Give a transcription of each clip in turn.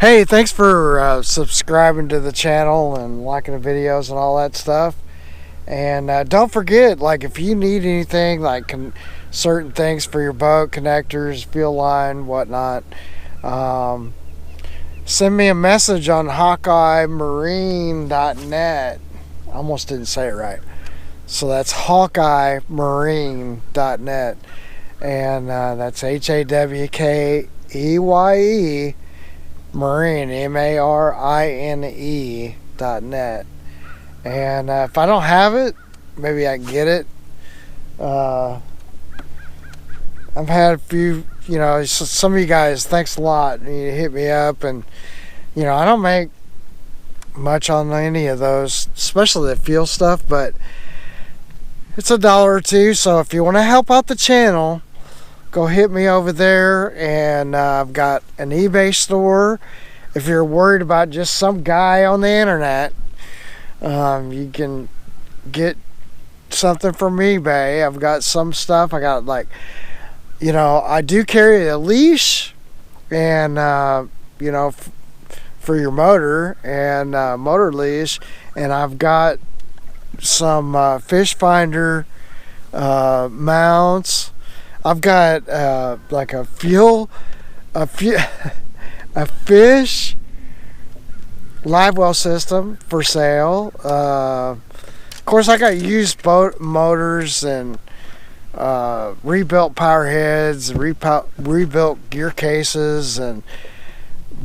Hey, thanks for subscribing to the channel and liking the videos and all that stuff. And don't forget, like, if you need anything, like certain things for your boat, connectors, fuel line, whatnot, send me a message on HawkeyeMarine.net. I almost didn't say it right. So that's HawkeyeMarine.net. And that's HAWKEYE Marine, MARINE.net. And if I don't have it, maybe I can get it. I've had a few, some of you guys, thanks a lot. You hit me up, and I don't make much on any of those, especially the fuel stuff, but it's $1 or $2. So if you want to help out the channel, go hit me over there. And I've got an eBay store. If you're worried about just some guy on the internet, you can get something from eBay. I've got some stuff. I got, like, I do carry a leash, and for your motor, and motor leash, and I've got some fish finder mounts. I've got like a fish live well system for sale. Of course, I got used boat motors and rebuilt power heads, rebuilt gear cases, and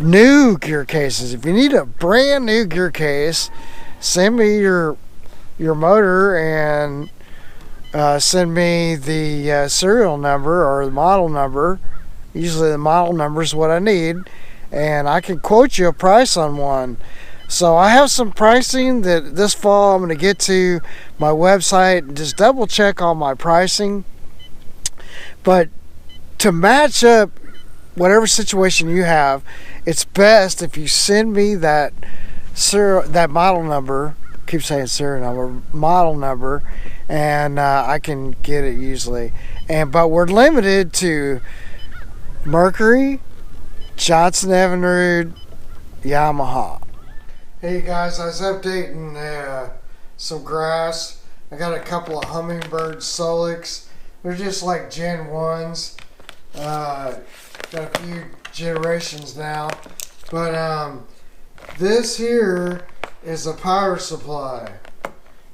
new gear cases. If you need a brand new gear case, send me your motor, and send me the serial number or the model number. Usually the model number is what I need, and I can quote you a price on one. So I have some pricing that this fall I'm going to get to my website and just double check all my pricing. But to match up whatever situation you have, it's best if you send me that model number. Keep saying serial number, model number, and I can get it usually. But we're limited to Mercury, Johnson Evinrude, Yamaha. Hey guys, I was updating some grass. I got a couple of Humminbird Solix. They're just like Gen 1s. Got a few generations now. But this here is a power supply.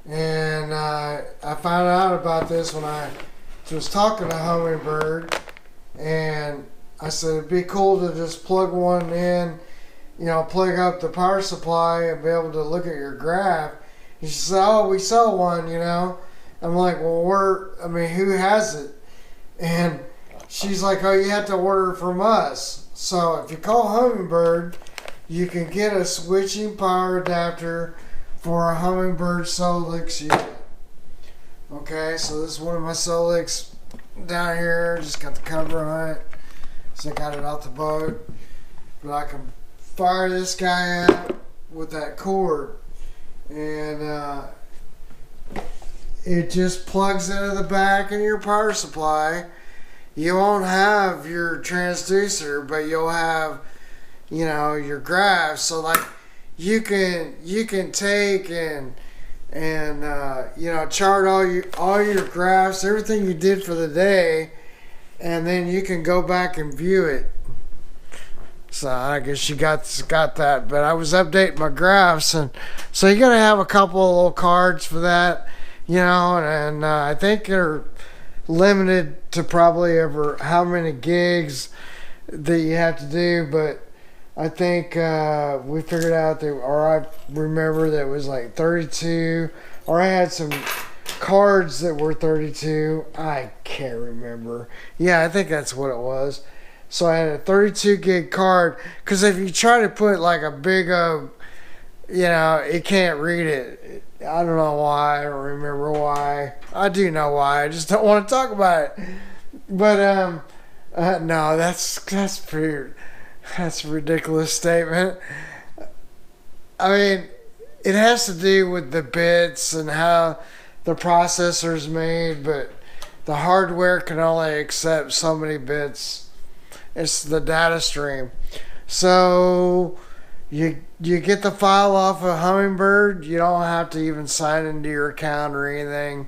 And I found out about this when I was talking to Humminbird. And I said it'd be cool to just plug one in, plug up the power supply and be able to look at your graph. And she said, oh, we sell one, I'm like, well, who has it? And she's like, oh, you have to order from us. So if you call Humminbird, you can get a switching power adapter for a Humminbird Solix unit. Okay, so this is one of my Solix down here. Just got the cover on it. So I got it off the boat. But I can fire this guy up with that cord. And it just plugs into the back of your power supply. You won't have your transducer, but you'll have, your graphs. So, like, you can take and chart all your graphs, everything you did for the day, and then you can go back and view it. So I guess you got that. But I was updating my graphs, and so you gotta have a couple of little cards for that, and I think they're limited to probably over how many gigs that you have to do, but I think we figured out that, or I remember that it was like 32, or I had some cards that were 32. I can't remember. Yeah, I think that's what it was. So I had a 32 gig card, because if you try to put like a big old, it can't read it. I don't know why. I don't remember why. I do know why. I just don't want to talk about it. But no, that's pretty. That's a ridiculous statement. I mean, it has to do with the bits and how the processor's made, but the hardware can only accept so many bits. It's the data stream. So you get the file off of Humminbird. You don't have to even sign into your account or anything.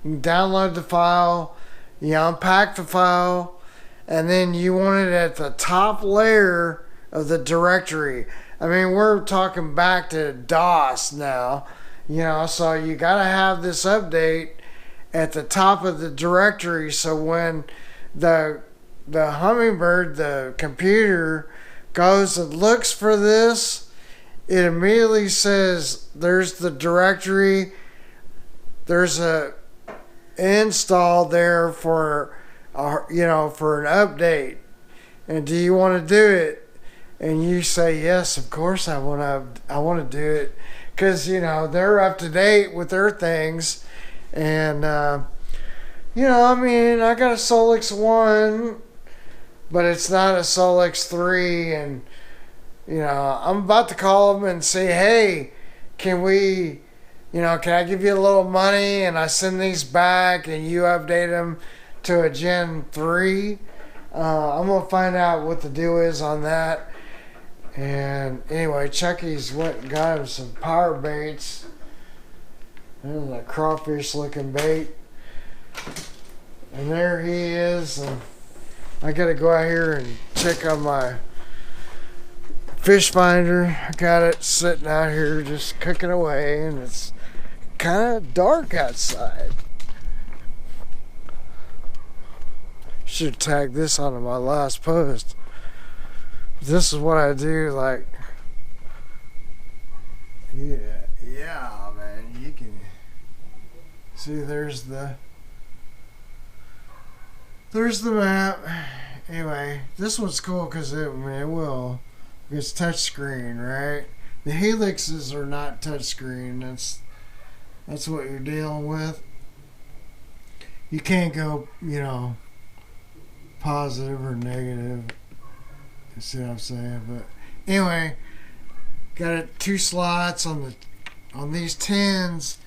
You can download the file, you unpack the file, and then you want it at the top layer of the directory. I mean, we're talking back to DOS now, so you gotta have this update at the top of the directory, so when the Humminbird, the computer, goes and looks for this, it immediately says there's the directory, there's a install there for for an update, and do you want to do it? And you say yes, of course I want to do it, because they're up to date with their things. And I got a Solix 1, but it's not a Solix 3, and I'm about to call them and say, hey, can I give you a little money and I send these back and you update them to a Gen 3? I'm going to find out what the deal is on that. And anyway, Chucky's went and got him some power baits. There's a crawfish looking bait. And there he is. And I got to go out here and check on my fish finder. I got it sitting out here just cooking away, and it's kind of dark outside. Should tag this onto my last post. This is what I do, like, yeah, man, you can see there's the map. Anyway, this one's cool because it's touchscreen, right? The Helixes are not touchscreen. That's what you're dealing with. You can't go, positive or negative. You see what I'm saying? But anyway, got 2 slots on these 10s.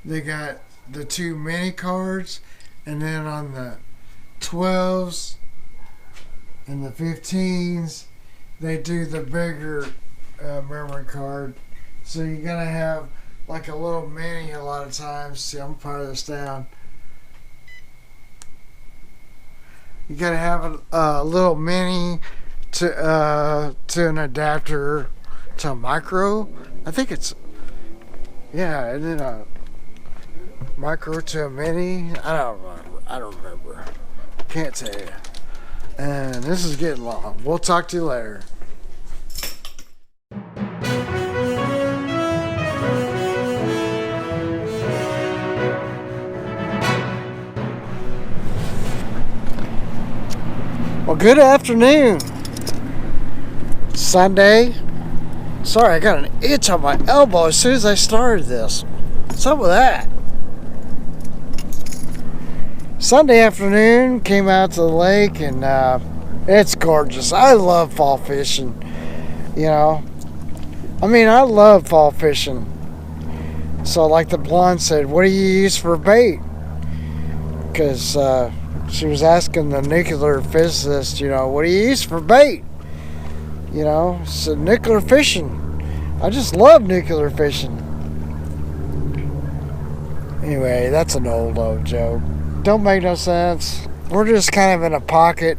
They got the 2 mini cards, and then on the 12s and the 15s, they do the bigger memory card. So you're gonna have like a little mini a lot of times. See, I'm part of this down. You gotta have a little mini to an adapter to a micro. I think it's and then a micro to a mini. I don't remember. Can't tell you. And this is getting long. We'll talk to you later. Well, good afternoon. Sunday. Sorry, I got an itch on my elbow as soon as I started this. What's up with that? Sunday afternoon, came out to the lake, and it's gorgeous. I love fall fishing. I love fall fishing. So like the blonde said, what do you use for bait? Because she was asking the nuclear physicist, what do you use for bait? So nuclear fishing. I just love nuclear fishing. Anyway, that's an old joke. Don't make no sense. We're just kind of in a pocket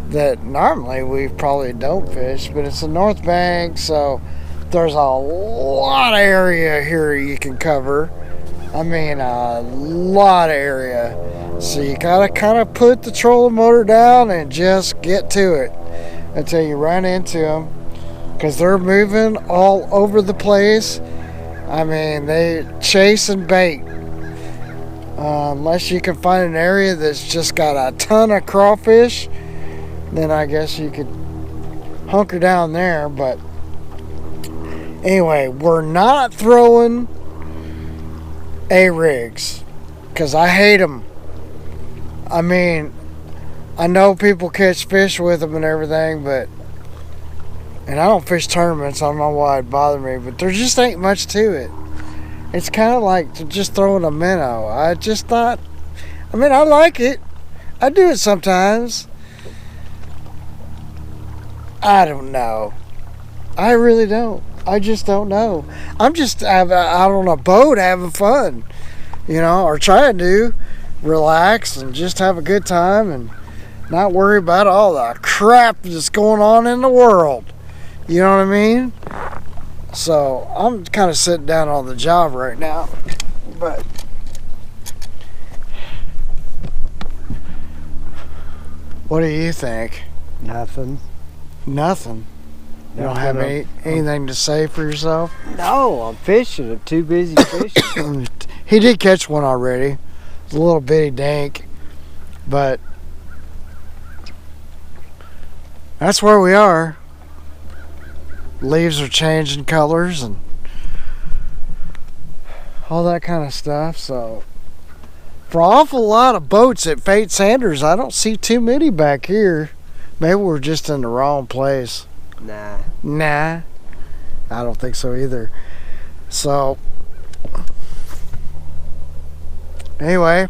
that normally we probably don't fish, but it's the North Bank, so there's a lot of area here you can cover. I mean, a lot of area. So you gotta kind of put the trolling motor down and just get to it until you run into them, because they're moving all over the place. I mean, they chase and bait. Unless you can find an area that's just got a ton of crawfish, then I guess you could hunker down there. But anyway, we're not throwing A-rigs because I hate them. I mean, I know people catch fish with them and everything, and I don't fish tournaments. I don't know why it'd bother me, but there just ain't much to it. It's kind of like just throwing a minnow. I like it. I do it sometimes. I don't know. I really don't. I just don't know. I'm just out on a boat having fun, you know, or trying to relax and just have a good time and not worry about all the crap that's going on in the world. You know what I mean? So I'm kind of sitting down on the job right now, but what do you think? Nothing. Nothing. You don't have anything to say for yourself? No, I'm fishing. I'm too busy fishing. He did catch one already. It's a little bitty dank, but that's where we are. Leaves are changing colors and all that kind of stuff. So for an awful lot of boats at Fate Sanders, I don't see too many back here. Maybe we're just in the wrong place. Nah, I don't think so either. So anyway,